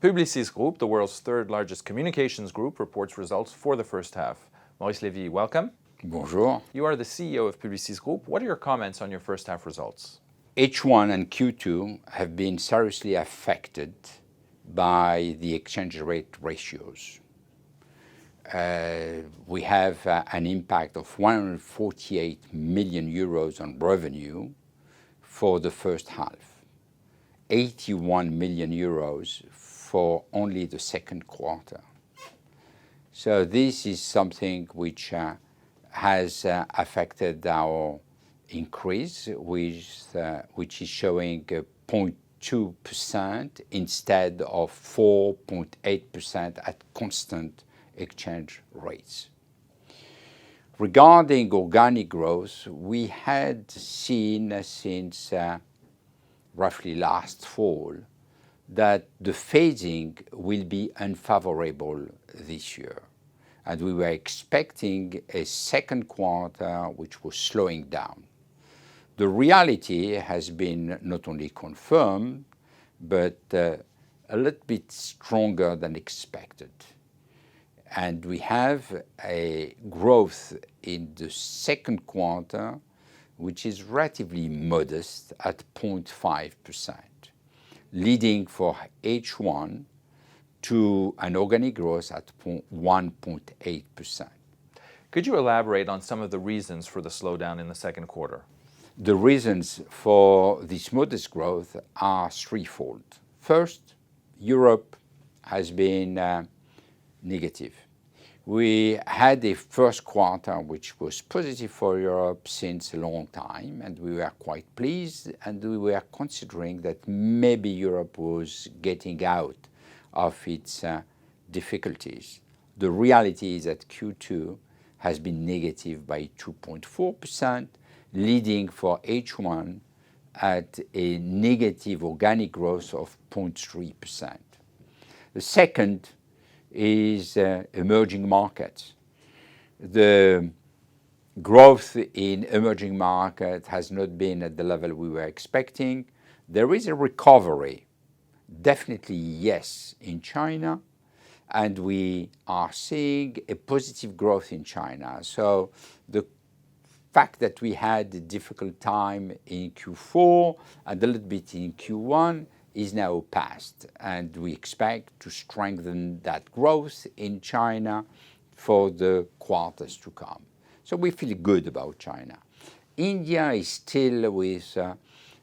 Publicis Groupe, the world's third largest communications group, reports results for the first half. Maurice Lévy, welcome. Bonjour. You are the CEO of Publicis Groupe. What are your comments on your first half results? H1 and Q2 have been seriously affected by the exchange rate ratios. We have an impact of 148 million euros on revenue for the first half, 81 million euros for only the second quarter. So this is something which has affected our increase, which is showing 0.2% instead of 4.8% at constant exchange rates. Regarding organic growth, we had seen since roughly last fall that the phasing will be unfavorable this year. And we were expecting a second quarter which was slowing down. The reality has been not only confirmed, but a little bit stronger than expected. And we have a growth in the second quarter which is relatively modest at 0.5%, leading for H1 to an organic growth at 1.8%. Could you elaborate on some of the reasons for the slowdown in the second quarter? The reasons for this modest growth are threefold. First, Europe has been negative. We had a first quarter which was positive for Europe since a long time, and we were quite pleased, and we were considering that maybe Europe was getting out of its difficulties. The reality is that Q2 has been negative by 2.4%, leading for H1 at a negative organic growth of 0.3%. The second is emerging markets. The growth in emerging markets has not been at the level we were expecting. There is a recovery, definitely yes, in China, and we are seeing a positive growth in China. So the fact that we had a difficult time in Q4 and a little bit in Q1 is now past, and we expect to strengthen that growth in China for the quarters to come. So we feel good about China. India is still with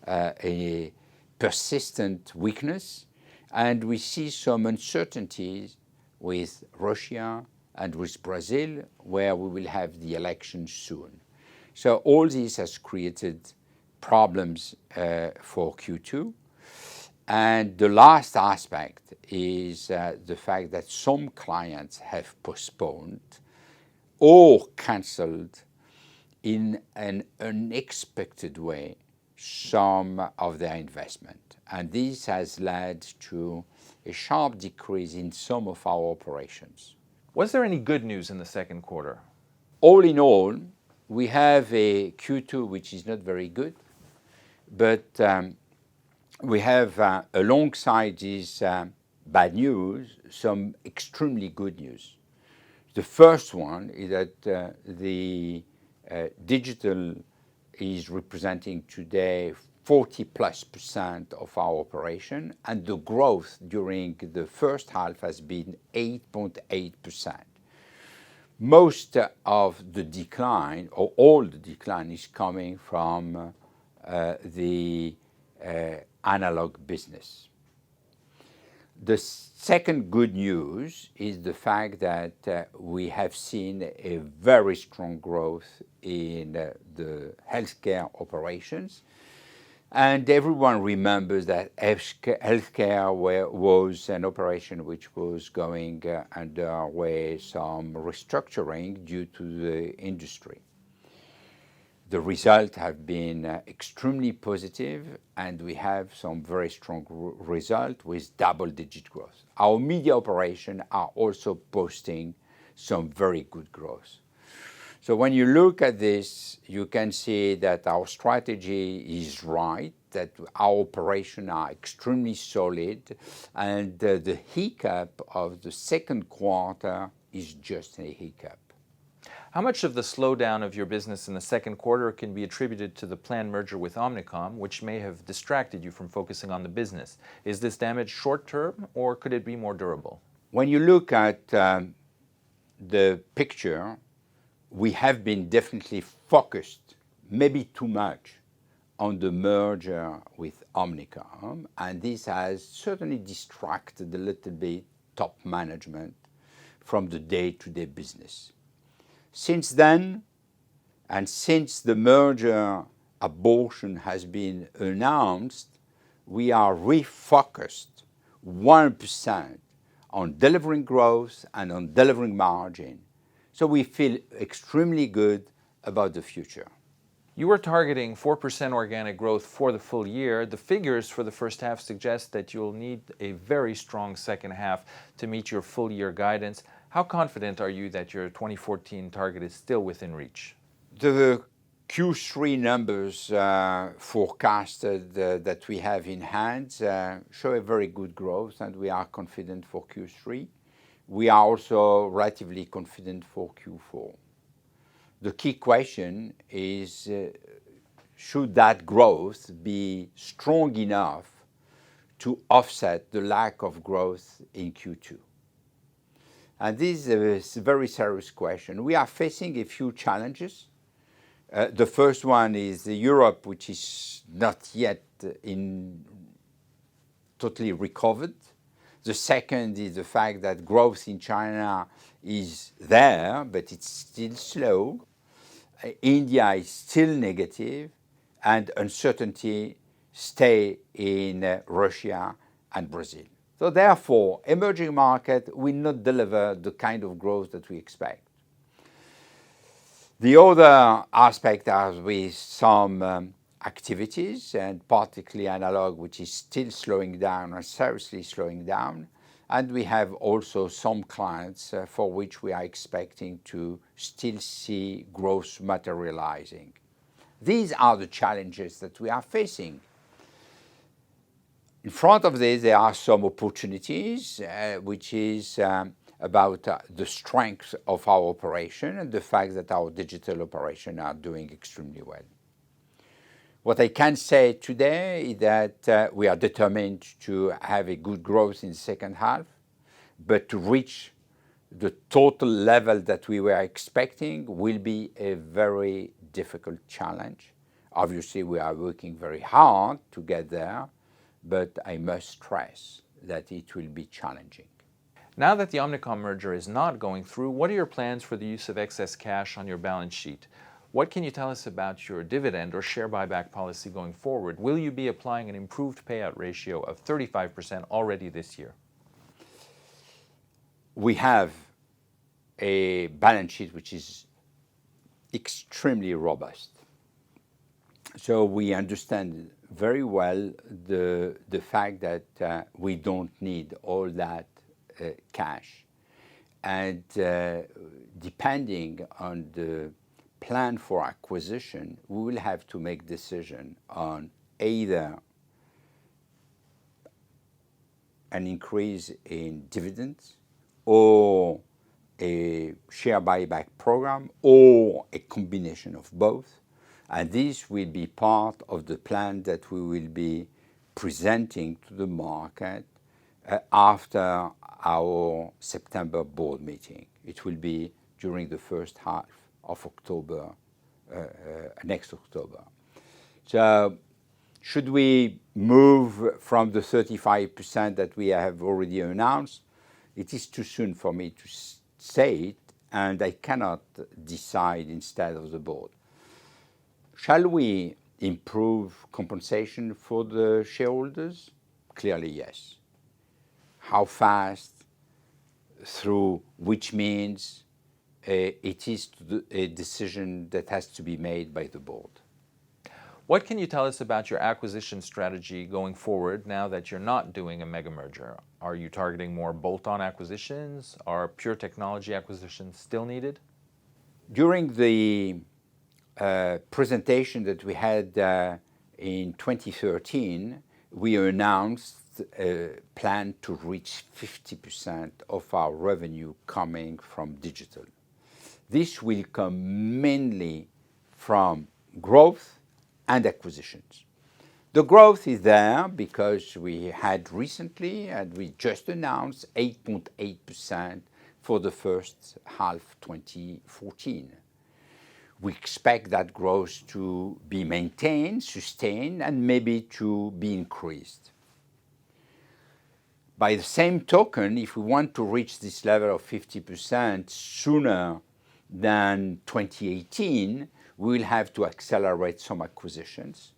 a persistent weakness, and we see some uncertainties with Russia and with Brazil, where we will have the elections soon. So all this has created problems for Q2. And the last aspect is the fact that some clients have postponed or cancelled in an unexpected way some of their investment. And this has led to a sharp decrease in some of our operations. Was there any good news in the second quarter? All in all, we have a Q2 which is not very good, but we have, alongside this bad news, some extremely good news. The first one is that the digital is representing today 40+% of our operation, and the growth during the first half has been 8.8%. Most of the decline, or all the decline, is coming from the analog business. The second good news is the fact that we have seen a very strong growth in the healthcare operations. And everyone remembers that healthcare was an operation which was going underway some restructuring due to the industry. The results have been extremely positive, and we have some very strong results with double-digit growth. Our media operations are also posting some very good growth. So when you look at this, you can see that our strategy is right, that our operations are extremely solid, and the hiccup of the second quarter is just a hiccup. How much of the slowdown of your business in the second quarter can be attributed to the planned merger with Omnicom, which may have distracted you from focusing on the business? Is this damage short-term, or could it be more durable? When you look at the picture, we have been definitely focused, maybe too much, on the merger with Omnicom, and this has certainly distracted a little bit top management from the day-to-day business. Since then, and since the merger abortion has been announced, we are refocused 100% on delivering growth and on delivering margin. So we feel extremely good about the future. You are targeting 4% organic growth for the full year. The figures for the first half suggest that you'll need a very strong second half to meet your full year guidance. How confident are you that your 2014 target is still within reach? The Q3 numbers forecasted that we have in hand show a very good growth, and we are confident for Q3. We are also relatively confident for Q4. The key question is, should that growth be strong enough to offset the lack of growth in Q2? And this is a very serious question. We are facing a few challenges. The first one is Europe, which is not yet totally recovered. The second is the fact that growth in China is there, but it's still slow. India is still negative, and uncertainty stays in Russia and Brazil. So therefore, emerging market will not deliver the kind of growth that we expect. The other aspect are with some activities, and particularly analog, which is still slowing down or seriously slowing down. And we have also some clients for which we are expecting to still see growth materializing. These are the challenges that we are facing. In front of this, there are some opportunities, which is about the strength of our operation and the fact that our digital operations are doing extremely well. What I can say today is that we are determined to have a good growth in the second half, but to reach the total level that we were expecting will be a very difficult challenge. Obviously, we are working very hard to get there, but I must stress that it will be challenging. Now that the Omnicom merger is not going through, what are your plans for the use of excess cash on your balance sheet? What can you tell us about your dividend or share buyback policy going forward? Will you be applying an improved payout ratio of 35% already this year? We have a balance sheet which is extremely robust. So we understand very well the fact that we don't need all that cash. And depending on the plan for acquisition, we will have to make decision on either an increase in dividends or a share buyback program or a combination of both. And this will be part of the plan that we will be presenting to the market after our September board meeting. It will be during the first half of October, next October. So should we move from the 35% that we have already announced? It is too soon for me to say it, and I cannot decide instead of the board. Shall we improve compensation for the shareholders? Clearly, yes. How fast? Through which means? It is a decision that has to be made by the board. What can you tell us about your acquisition strategy going forward now that you're not doing a mega merger? Are you targeting more bolt-on acquisitions? Are pure technology acquisitions still needed? During the presentation that we had in 2013, we announced a plan to reach 50% of our revenue coming from digital. This will come mainly from growth and acquisitions. The growth is there because we had recently, and we just announced, 8.8% for the first half 2014. We expect that growth to be maintained, sustained, and maybe to be increased. By the same token, if we want to reach this level of 50% sooner than 2018, we will have to accelerate some acquisitions.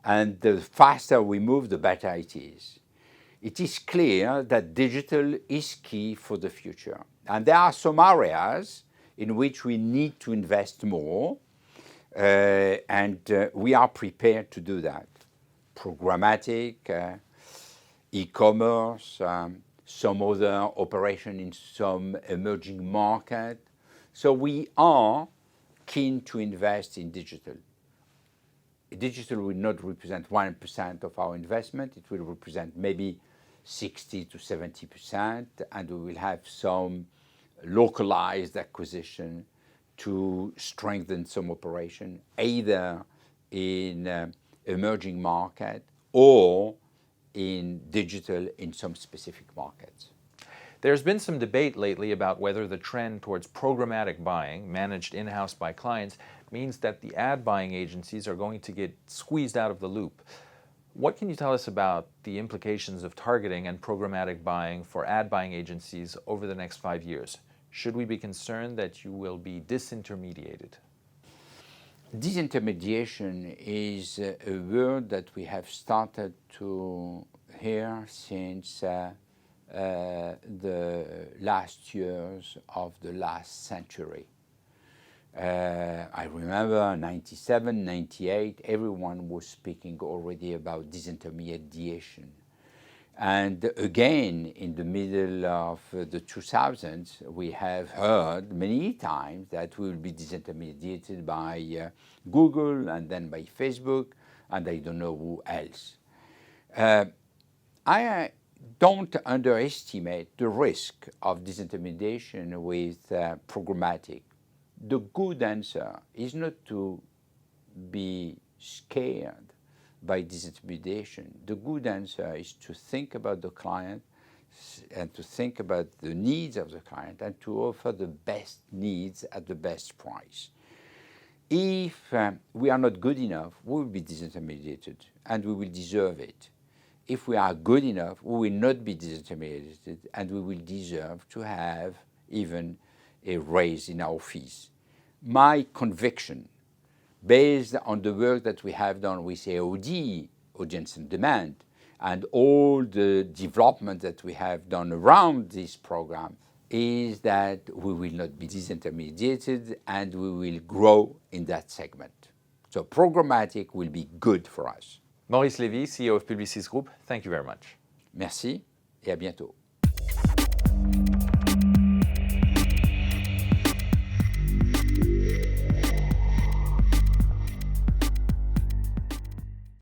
And the faster we move, the better it is. It is clear that digital is key for the future. And there are some areas in which we need to invest more, and we are prepared to do that. Programmatic, e-commerce, some other operation in some emerging market. So we are keen to invest in digital. Digital will not represent 1% of our investment. It will represent maybe 60 to 70%, and we will have some localized acquisition to strengthen some operation, either in emerging market or in digital in some specific markets. There's been some debate lately about whether the trend towards programmatic buying, managed in-house by clients, means that the ad buying agencies are going to get squeezed out of the loop. What can you tell us about the implications of targeting and programmatic buying for ad buying agencies over the next 5 years? Should we be concerned that you will be disintermediated? Disintermediation is a word that we have started to hear since the last years of the last century. I remember 97, 98, everyone was speaking already about disintermediation. And again, in the middle of the 2000s, we have heard many times that we will be disintermediated by Google and then by Facebook, and I don't know who else. I don't underestimate the risk of disintermediation with programmatic. The good answer is not to be scared by disintermediation. The good answer is to think about the client and to think about the needs of the client and to offer the best needs at the best price. If we are not good enough, we will be disintermediated and we will deserve it. If we are good enough, we will not be disintermediated and we will deserve to have even a raise in our fees. My conviction, based on the work that we have done with AOD, Audience on Demand, and all the development that we have done around this program, is that we will not be disintermediated and we will grow in that segment. So programmatic will be good for us. Maurice Lévy, CEO of Publicis Groupe, thank you very much. Merci et à bientôt.